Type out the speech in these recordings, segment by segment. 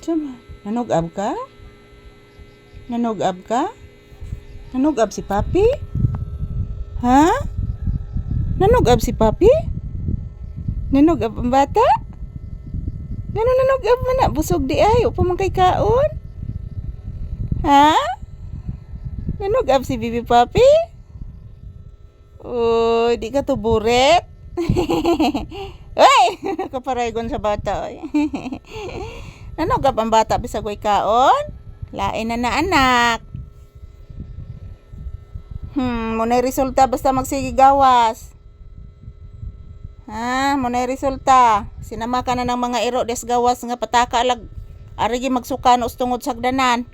Sama, nanugab ka? Nanugab ka? Nanugab si Papi? Ha? Nanugab si Papi? Nanugab ang bata? Ngano nanugab man na? Busog di ay, upa man kay kaon? Ha? Nanugab si Bibi Papi? Uy, di ka tuburet? Uy! Kaparaygon sa bata. Nanugab ang bata bisag way kaon? Lain na anak. Munay resulta basta magsige gawas. Ha, munay resulta. Sinama ka na ng mga iro des gawas nga pataka lag arigi magsukan us tungod sa hagdanan.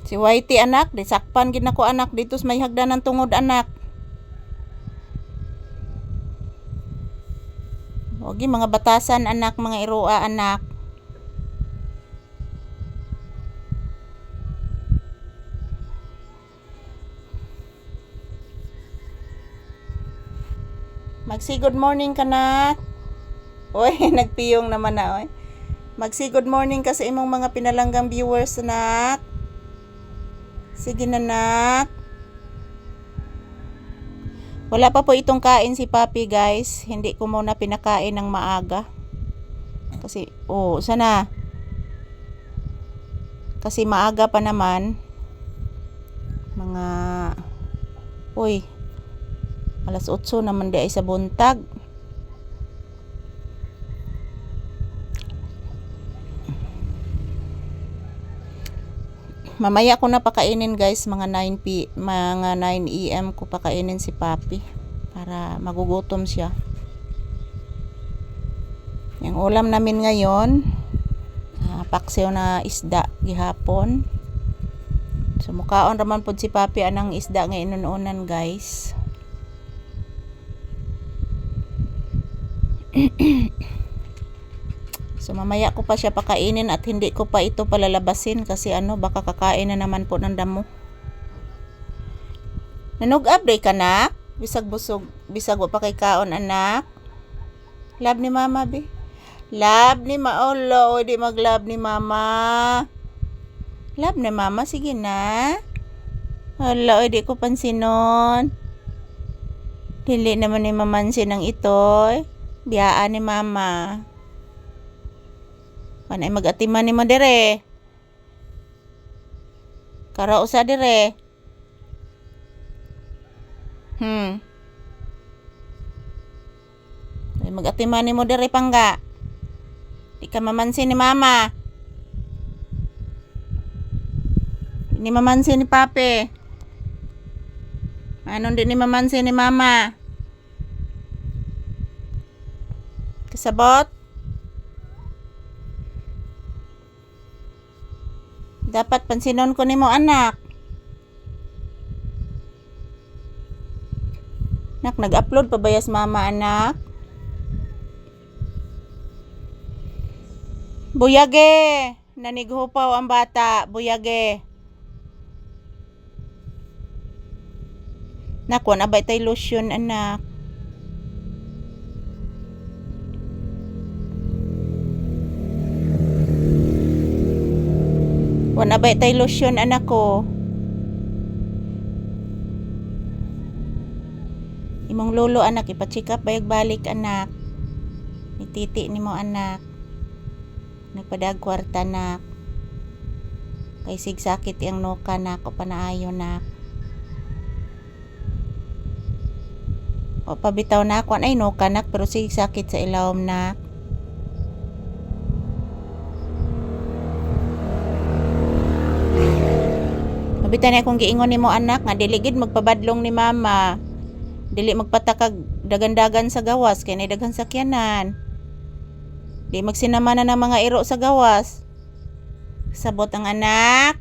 Si Whitey anak, disakpan gid nako anak dito sa may hagdanan tungod anak. Wagi mga batasan anak, mga iroa anak. Magsi good morning ka na. Oy, nagpiyong naman na oy. Magsi good morning ka sa imong mga pinalanggang viewers anak. Sige na anak. Wala pa po itong kain si Papi guys. Hindi ko muna pinakain ng maaga. Kasi, sana. Kasi maaga pa naman. Mga, alas 8 naman di ay sa buntag. Mamaya ko na pakainin guys, mga 9 AM ko pakainin si Papi para magugutom siya. Yung ulam namin ngayon, paksiw na isda gihapon. So mukaon raman pod si Papi anang isda nga inununan guys. So mamaya ko pa siya pakainin at hindi ko pa ito palalabasin kasi baka kakain na naman po ng damo. Nanugab day ka na? Bisag busog, bisag wa pa kay kaon anak. Love ni mama bi. Love ni maolo, di mag-love ni mama. Love ni mama, sige na. Hala, di ko pansinon. Dili naman ni mamansin ang itoy. Biyaan ni mama. Panay mag-atiman ni mo dire. Kara usa dire. Ay mag-atiman ni mo dire pangga. Di ka mamansin ni mama. Ni mamansin ni Papi. Anon din ni mamansin ni mama. Kasabot? Dapat pansinon ko nimo anak. Nak, nag-upload pa bayas mama anak? Buyage! Nanighupaw ang bata. Buyage. Nak, wan abay tay lotion anak. Wana ba tay lotion anak ko? Imong lolo anak ipa-check up bayag balik anak. Ni titi nimo anak. Nagpadag kwarta nak. Kay sigsakit yang nuka nak o panaayo nak. O pabitaw na ako ay nuka nak pero sigsakit sa ilawom nak. Mabitan akong giingon nimo anak nga dili gid magpabadlong ni mama. Dili magpatakag dagan-dagan sa gawas kay nay daghan sakyanan. Di magsinama na ng mga iro sa gawas. Sabot ang anak.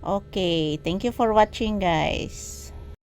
Okay, thank you for watching guys.